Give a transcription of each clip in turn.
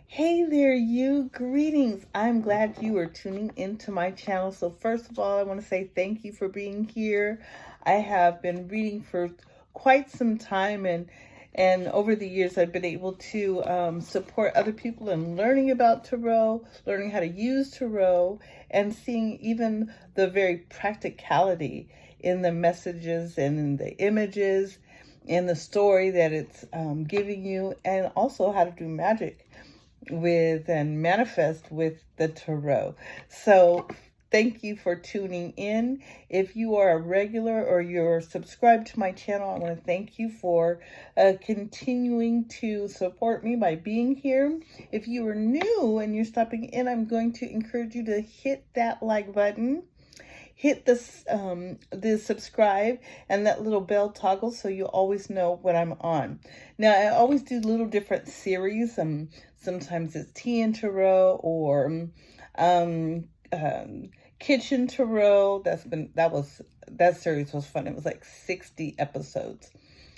Hey there, you. Greetings. I'm glad you are tuning into my channel. So first of all, I want to say thank you for being here. I have been reading for quite some time, and over the years, I've been able to support other people in learning about tarot, learning how to use tarot, and seeing even the very practicality in the messages and in the images, in the story that it's giving you, and also how to do magic with and manifest with the tarot. So thank you for tuning in. If you are a regular or you're subscribed to my channel, I want to thank you for continuing to support me by being here. If you are new and you're stopping in, I'm going to encourage you to hit that like button. Hit the subscribe and that little bell toggle so you always know when I'm on. Now, I always do little different series. Sometimes it's tea and tarot or kitchen tarot. That series was fun. It was like 60 episodes.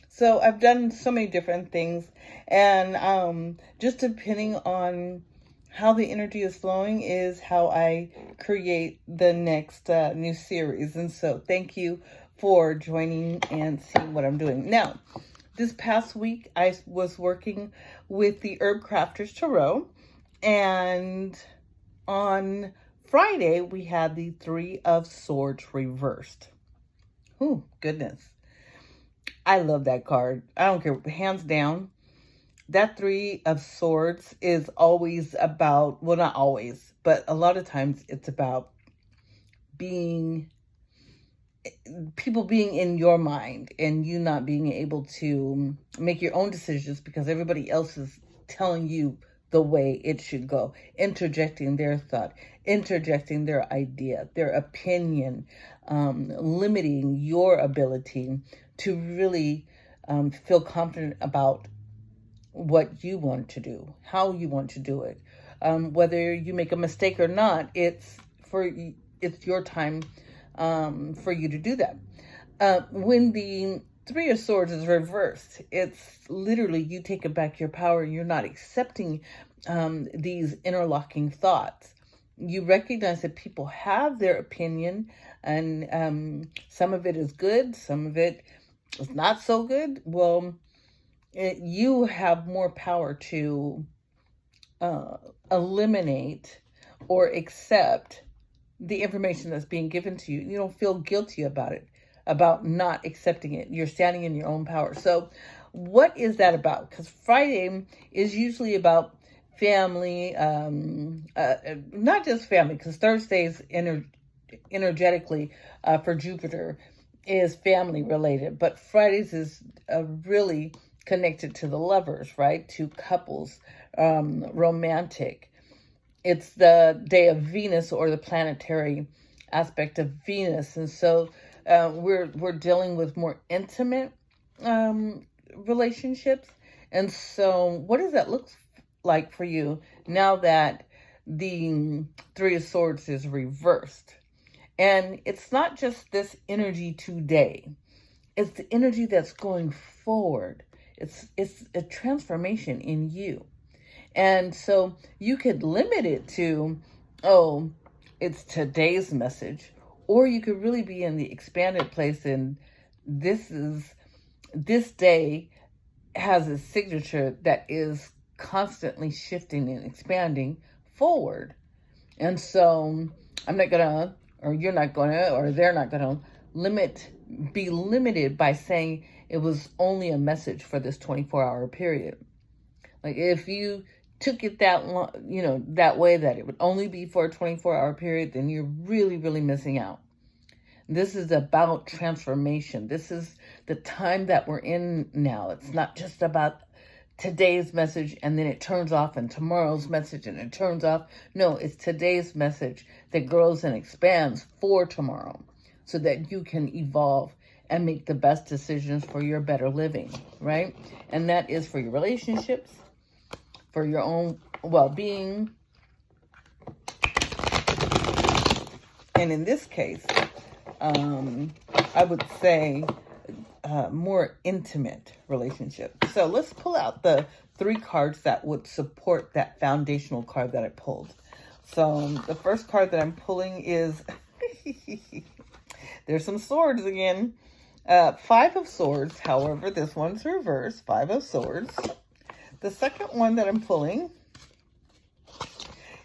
So I've done so many different things, and just depending on how the energy is flowing is how I create the next new series. And so thank you for joining and seeing what I'm doing. Now, this past week, I was working with the Herbcrafters Tarot, and on Friday, we had the Three of Swords reversed. Oh, goodness. I love that card. I don't care, hands down. That Three of Swords is always about, well, not always, but a lot of times it's about people being in your mind and you not being able to make your own decisions because everybody else is telling you the way it should go, interjecting their thought, interjecting their idea, their opinion, limiting your ability to really feel confident about what you want to do, how you want to do it. Whether you make a mistake or not, it's your time for you to do that. When the Three of Swords is reversed, it's literally you taking back your power. You're not accepting these interlocking thoughts. You recognize that people have their opinion, and some of it is good, some of it is not so good. Well, you have more power to eliminate or accept the information that's being given to you. You don't feel guilty about it, about not accepting it. You're standing in your own power. So what is that about? Because Friday is usually about family, not just family, because Thursday's energetically for Jupiter is family related, but Fridays is really connected to the lovers, right? To couples, romantic. It's the day of Venus, or the planetary aspect of Venus. And so we're dealing with more intimate relationships. And so what does that look like for you now that the Three of Swords is reversed? And it's not just this energy today. It's the energy that's going forward. It's a transformation in you. And so you could limit it to, oh, it's today's message, or you could really be in the expanded place, and this day has a signature that is constantly shifting and expanding forward. And so I'm not gonna, or you're not gonna, or they're not gonna be limited by saying it was only a message for this 24-hour period. Like if you took it that long, that way, that it would only be for a 24-hour period, then you're really, really missing out. This is about transformation. This is the time that we're in now. It's not just about today's message and then it turns off, and tomorrow's message and it turns off. No, it's today's message that grows and expands for tomorrow. so that you can evolve and make the best decisions for your better living, right? And that is for your relationships, for your own well-being. And in this case, I would say more intimate relationship. So let's pull out the 3 cards that would support that foundational card that I pulled. So the first card that I'm pulling is, there's some swords again. 5 of Swords. However, this one's reversed. 5 of Swords. The second one that I'm pulling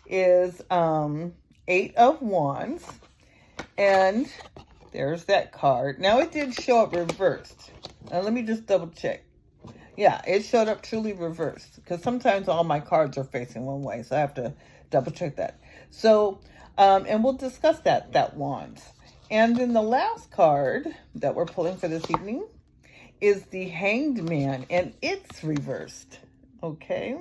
is 8 of Wands. And there's that card. Now, it did show up reversed. Now, let me just double check. Yeah, it showed up truly reversed. Because sometimes all my cards are facing one way. So I have to double check that. So, and we'll discuss that Wands. And then the last card that we're pulling for this evening is the Hanged Man. And it's reversed. Okay.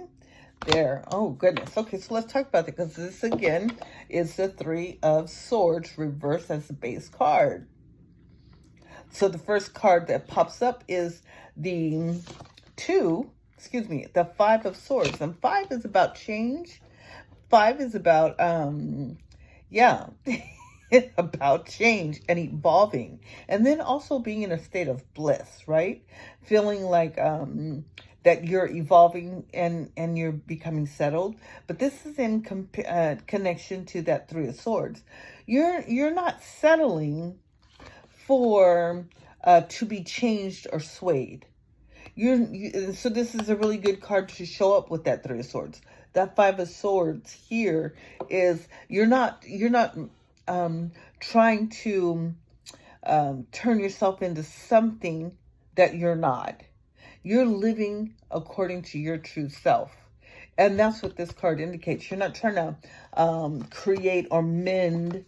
There. Oh, goodness. Okay, so let's talk about that, because this, again, is the 3 of Swords reversed as the base card. So the first card that pops up is the 5 of Swords. And 5 is about change. 5 is about, about change and evolving. And then also being in a state of bliss, right? Feeling like, that you're evolving and you're becoming settled. But this is in connection to that 3 of Swords. You're not settling for to be changed or swayed. So this is a really good card to show up with that 3 of Swords. That 5 of Swords here is you're not trying to turn yourself into something that you're not. You're living according to your true self. And that's what this card indicates. You're not trying to create or mend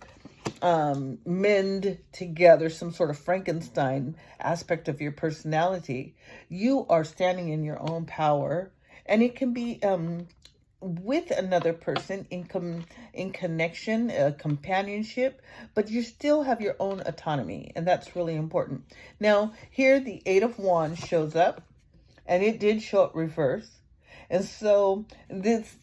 together some sort of Frankenstein aspect of your personality. You are standing in your own power. And it can be with another person in connection, companionship, but you still have your own autonomy. And that's really important. Now, here the 8 of Wands shows up. And it did show up reverse. And so this,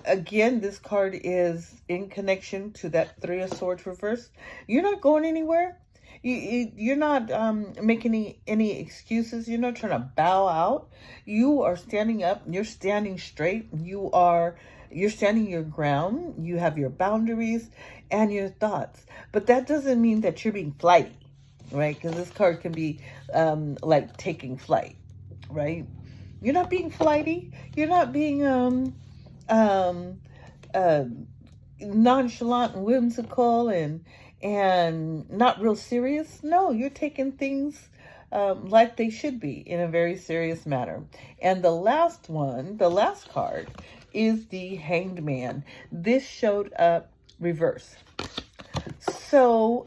again, this card is in connection to that 3 of Swords reverse. You're not going anywhere. You're not making any excuses. You're not trying to bow out. You are standing up. You're standing straight. You're standing your ground. You have your boundaries and your thoughts. But that doesn't mean that you're being flighty, right? Because this card can be like taking flight. Right? You're not being flighty. You're not being nonchalant and whimsical and not real serious. No, you're taking things like they should be in a very serious manner. And the last card is the Hanged Man. This showed up reverse. So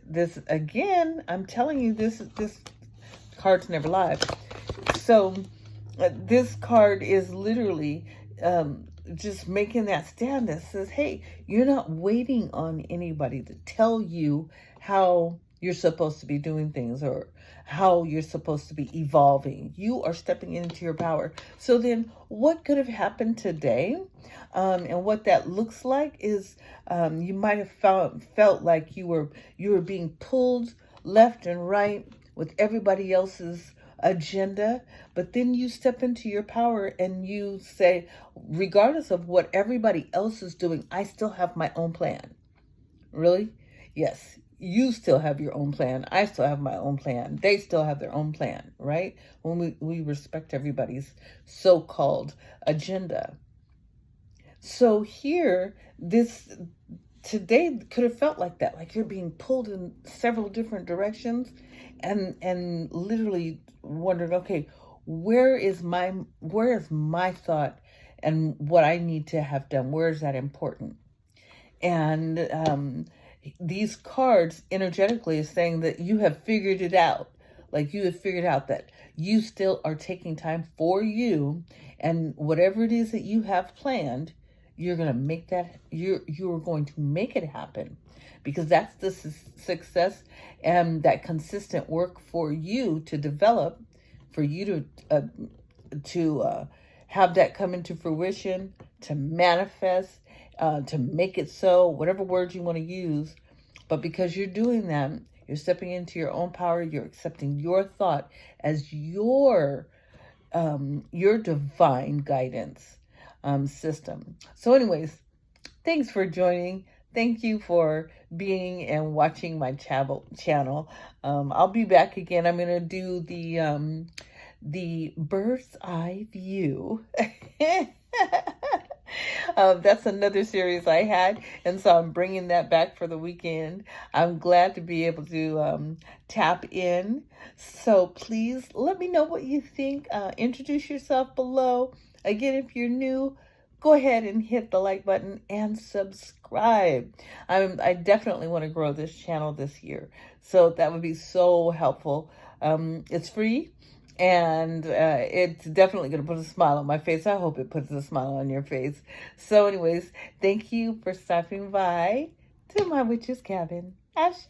this again, I'm telling you, this card's never lied. So this card is literally just making that stand that says, hey, you're not waiting on anybody to tell you how you're supposed to be doing things or how you're supposed to be evolving. You are stepping into your power. So then what could have happened today and what that looks like is you might have felt like you were being pulled left and right with everybody else's agenda, but then you step into your power and you say, regardless of what everybody else is doing, I still have my own plan. Really? Yes, you still have your own plan. I still have my own plan. They still have their own plan, right? When we respect everybody's so-called agenda. So here, today could have felt like that, like you're being pulled in several different directions and literally wondered, okay, where is my thought and what I need to have done? Where is that important? And these cards energetically is saying that you have figured it out. Like you have figured out that you still are taking time for you, and whatever it is that you have planned, you're going to make that, you're going to make it happen, because that's the success and that consistent work for you to develop, for you to have that come into fruition, to manifest, to make it so, whatever words you want to use. But because you're doing that, you're stepping into your own power. You're accepting your thought as your divine guidance system. So anyways, thanks for joining. Thank you for being and watching my channel. I'll be back again. I'm going to do the bird's eye view. That's another series I had, and so I'm bringing that back for the weekend. I'm glad to be able to tap in. So please let me know what you think. Introduce yourself below. Again, if you're new, go ahead and hit the like button and subscribe. I definitely want to grow this channel this year, so that would be so helpful. It's free. And it's definitely going to put a smile on my face. I hope it puts a smile on your face. So anyways, thank you for stopping by to my witch's cabin. Ashe!